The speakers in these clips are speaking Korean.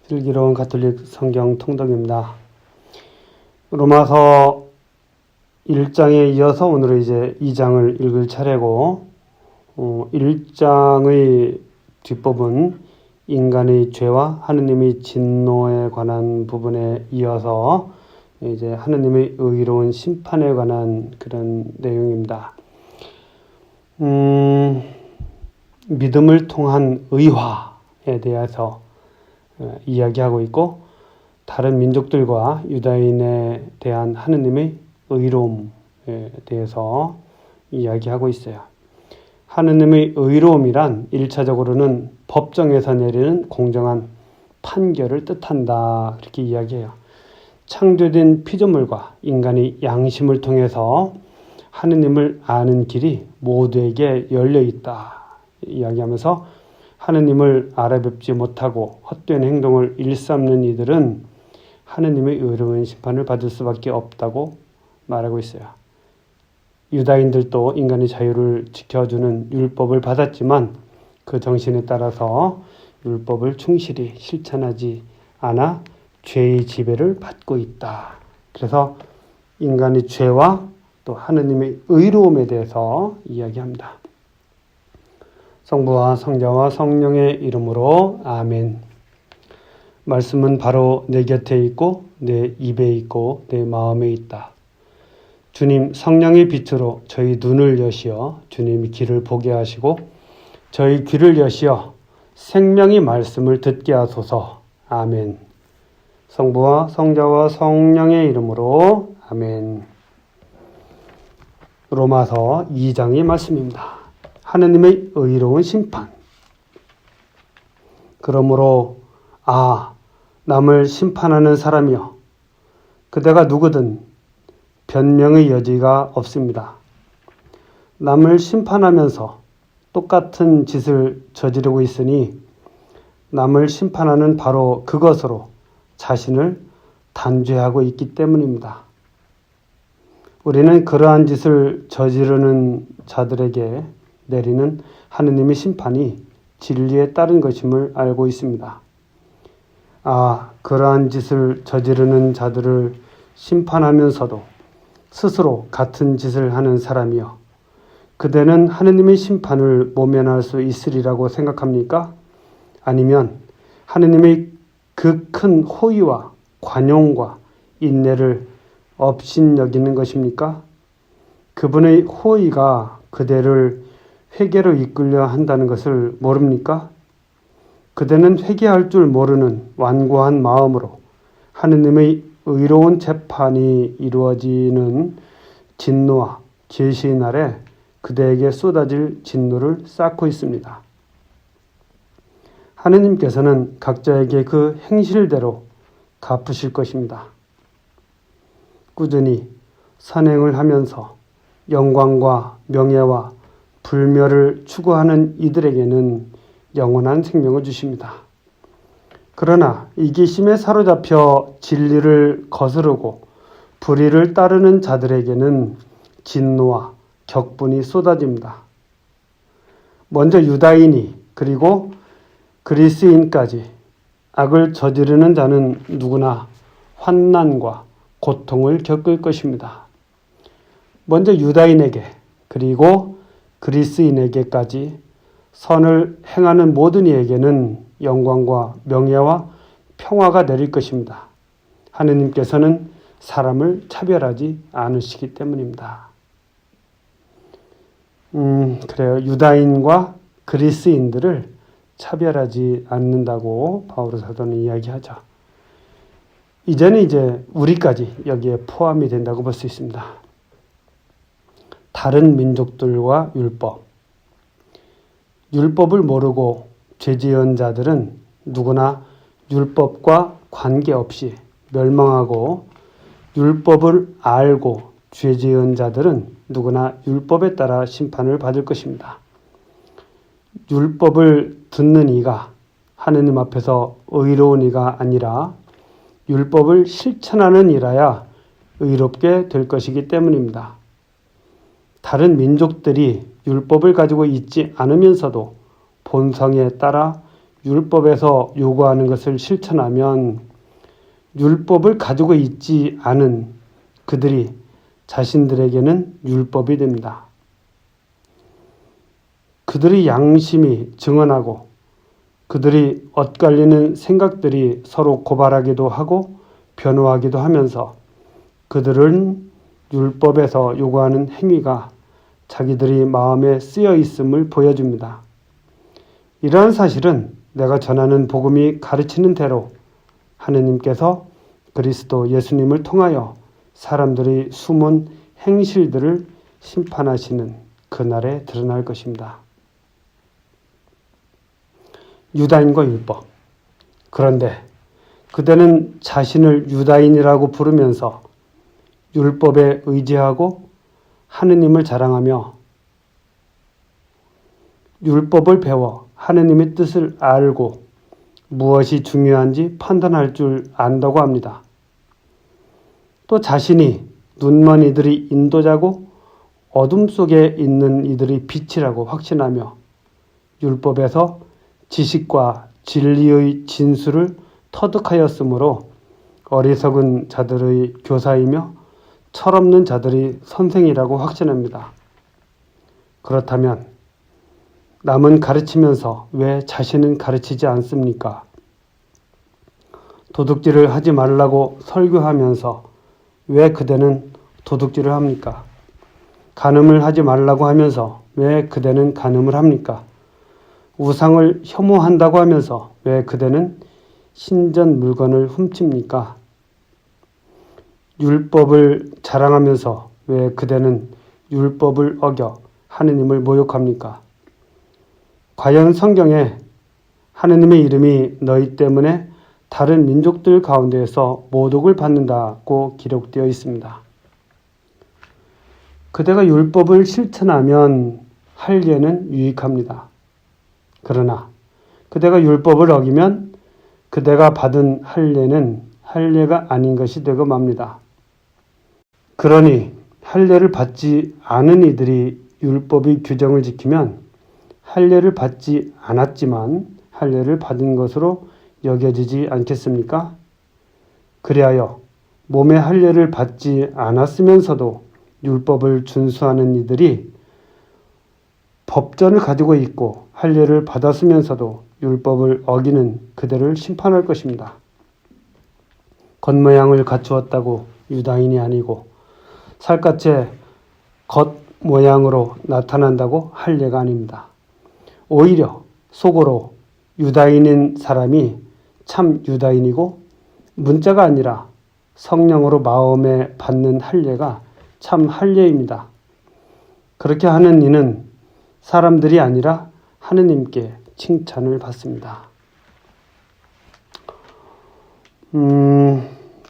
슬기로운 가톨릭 성경 통독입니다. 로마서 1장에 이어서 오늘은 이제 2장을 읽을 차례고, 1장의 뒷부분 인간의 죄와 하느님의 진노에 관한 부분에 이어서 이제 하느님의 의로운 심판에 관한 그런 내용입니다. 믿음을 통한 의화에 대해서 이야기하고 있고, 다른 민족들과 유다인에 대한 하느님의 의로움에 대해서 이야기하고 있어요. 하느님의 의로움이란 1차적으로는 법정에서 내리는 공정한 판결을 뜻한다, 그렇게 이야기해요. 창조된 피조물과 인간의 양심을 통해서 하느님을 아는 길이 모두에게 열려있다 이야기하면서, 하느님을 알아뵙지 못하고 헛된 행동을 일삼는 이들은 하느님의 의로운 심판을 받을 수밖에 없다고 말하고 있어요. 유다인들도 인간의 자유를 지켜주는 율법을 받았지만 그 정신에 따라서 율법을 충실히 실천하지 않아 죄의 지배를 받고 있다. 그래서 인간의 죄와 또 하느님의 의로움에 대해서 이야기합니다. 성부와 성자와 성령의 이름으로 아멘. 말씀은 바로 내 곁에 있고 내 입에 있고 내 마음에 있다. 주님 성령의 빛으로 저희 눈을 여시어 주님이 길을 보게 하시고 저희 귀를 여시어 생명의 말씀을 듣게 하소서. 아멘. 성부와 성자와 성령의 이름으로 아멘. 로마서 2장의 말씀입니다. 하느님의 의로운 심판. 그러므로 남을 심판하는 사람이여, 그대가 누구든 변명의 여지가 없습니다. 남을 심판하면서 똑같은 짓을 저지르고 있으니 남을 심판하는 바로 그것으로 자신을 단죄하고 있기 때문입니다. 우리는 그러한 짓을 저지르는 자들에게 내리는 하느님의 심판이 진리에 따른 것임을 알고 있습니다. 그러한 짓을 저지르는 자들을 심판하면서도 스스로 같은 짓을 하는 사람이여, 그대는 하느님의 심판을 모면할 수 있으리라고 생각합니까? 아니면 하느님의 그 큰 호의와 관용과 인내를 업신여기는 것입니까? 그분의 호의가 그대를 회개로 이끌려 한다는 것을 모릅니까? 그대는 회개할 줄 모르는 완고한 마음으로 하느님의 의로운 재판이 이루어지는 진노와 계시의 날에 그대에게 쏟아질 진노를 쌓고 있습니다. 하느님께서는 각자에게 그 행실대로 갚으실 것입니다. 꾸준히 선행을 하면서 영광과 명예와 불멸을 추구하는 이들에게는 영원한 생명을 주십니다. 그러나 이기심에 사로잡혀 진리를 거스르고 불의를 따르는 자들에게는 진노와 격분이 쏟아집니다. 먼저 유다인이 그리고 그리스인까지 악을 저지르는 자는 누구나 환난과 고통을 겪을 것입니다. 먼저 유다인에게 그리고 그리스인에게까지 선을 행하는 모든 이에게는 영광과 명예와 평화가 내릴 것입니다. 하느님께서는 사람을 차별하지 않으시기 때문입니다. 그래요. 유다인과 그리스인들을 차별하지 않는다고 바울 사도는 이야기하죠. 이제는 우리까지 여기에 포함이 된다고 볼 수 있습니다. 다른 민족들과 율법을 모르고 죄지은 자들은 누구나 율법과 관계없이 멸망하고, 율법을 알고 죄지은 자들은 누구나 율법에 따라 심판을 받을 것입니다. 율법을 듣는 이가 하느님 앞에서 의로운 이가 아니라 율법을 실천하는 이라야 의롭게 될 것이기 때문입니다. 다른 민족들이 율법을 가지고 있지 않으면서도 본성에 따라 율법에서 요구하는 것을 실천하면 율법을 가지고 있지 않은 그들이 자신들에게는 율법이 됩니다. 그들의 양심이 증언하고 그들이 엇갈리는 생각들이 서로 고발하기도 하고 변호하기도 하면서 그들은 율법에서 요구하는 행위가 자기들의 마음에 쓰여 있음을 보여줍니다. 이러한 사실은 내가 전하는 복음이 가르치는 대로 하느님께서 그리스도 예수님을 통하여 사람들의 숨은 행실들을 심판하시는 그날에 드러날 것입니다. 유다인과 율법. 그런데 그대는 자신을 유다인이라고 부르면서 율법에 의지하고 하느님을 자랑하며 율법을 배워 하느님의 뜻을 알고 무엇이 중요한지 판단할 줄 안다고 합니다. 또 자신이 눈먼 이들이 인도자고 어둠 속에 있는 이들이 빛이라고 확신하며 율법에서 지식과 진리의 진수를 터득하였으므로 어리석은 자들의 교사이며 철없는 자들의 선생이라고 확신합니다. 그렇다면 남은 가르치면서 왜 자신은 가르치지 않습니까? 도둑질을 하지 말라고 설교하면서 왜 그대는 도둑질을 합니까? 간음을 하지 말라고 하면서 왜 그대는 간음을 합니까? 우상을 혐오한다고 하면서 왜 그대는 신전 물건을 훔칩니까? 율법을 자랑하면서 왜 그대는 율법을 어겨 하느님을 모욕합니까? 과연 성경에 하느님의 이름이 너희 때문에 다른 민족들 가운데에서 모독을 받는다고 기록되어 있습니다. 그대가 율법을 실천하면 할례는 유익합니다. 그러나 그대가 율법을 어기면 그대가 받은 할례는 할례가 아닌 것이 되고 맙니다. 그러니 할례를 받지 않은 이들이 율법의 규정을 지키면 할례를 받지 않았지만 할례를 받은 것으로 여겨지지 않겠습니까? 그리하여 몸의 할례를 받지 않았으면서도 율법을 준수하는 이들이 법전을 가지고 있고 할례를 받았으면서도 율법을 어기는 그들을 심판할 것입니다. 겉모양을 갖추었다고 유다인이 아니고 살갗의 겉모양으로 나타난다고 할례가 아닙니다. 오히려 속으로 유다인인 사람이 참 유다인이고 문자가 아니라 성령으로 마음에 받는 할례가 참 할례입니다. 그렇게 하는 이는 사람들이 아니라 하느님께 칭찬을 받습니다.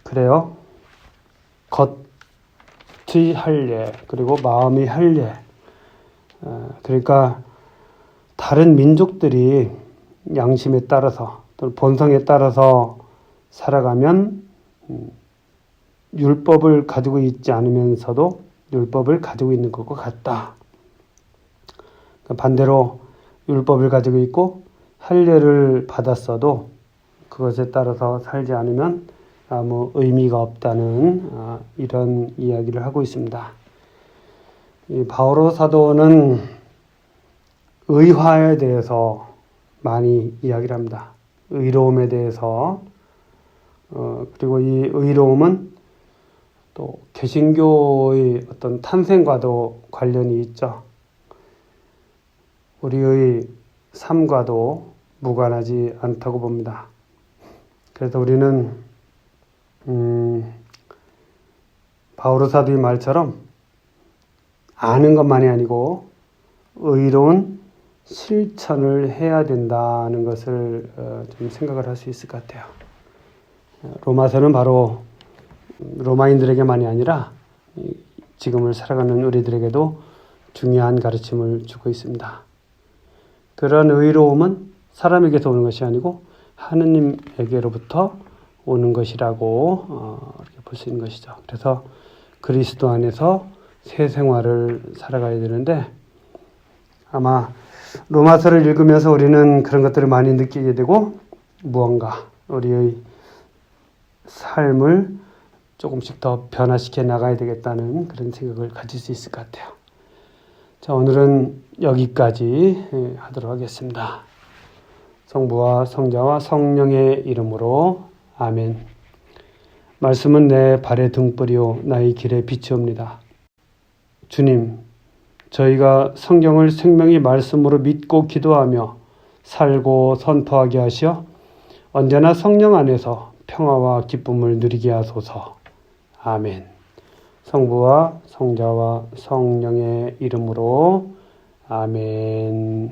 그래요. 겉의 할례 그리고 마음의 할례. 그러니까 다른 민족들이 양심에 따라서 또는 본성에 따라서 살아가면 율법을 가지고 있지 않으면서도 율법을 가지고 있는 것과 같다. 반대로 율법을 가지고 있고 할례를 받았어도 그것에 따라서 살지 않으면 아무 의미가 없다는 이런 이야기를 하고 있습니다. 이 바오로 사도는 의화에 대해서 많이 이야기를 합니다. 의로움에 대해서 그리고 이 의로움은 또 개신교의 어떤 탄생과도 관련이 있죠. 우리의 삶과도 무관하지 않다고 봅니다. 그래서 우리는 바오로 사도의 말처럼 아는 것만이 아니고 의로운 실천을 해야 된다는 것을 좀 생각을 할 수 있을 것 같아요. 로마서는 바로 로마인들에게만이 아니라 지금을 살아가는 우리들에게도 중요한 가르침을 주고 있습니다. 그런 의로움은 사람에게서 오는 것이 아니고 하느님에게로부터 오는 것이라고 이렇게 볼 수 있는 것이죠. 그래서 그리스도 안에서 새 생활을 살아가야 되는데 아마 로마서를 읽으면서 우리는 그런 것들을 많이 느끼게 되고 무언가 우리의 삶을 조금씩 더 변화시켜 나가야 되겠다는 그런 생각을 가질 수 있을 것 같아요. 자, 오늘은 여기까지 하도록 하겠습니다. 성부와 성자와 성령의 이름으로 아멘. 말씀은 내 발의 등불이요 나의 길의 빛이옵니다. 주님, 저희가 성경을 생명의 말씀으로 믿고 기도하며 살고 선포하게 하시어 언제나 성령 안에서 평화와 기쁨을 누리게 하소서. 아멘. 성부와 성자와 성령의 이름으로 아멘.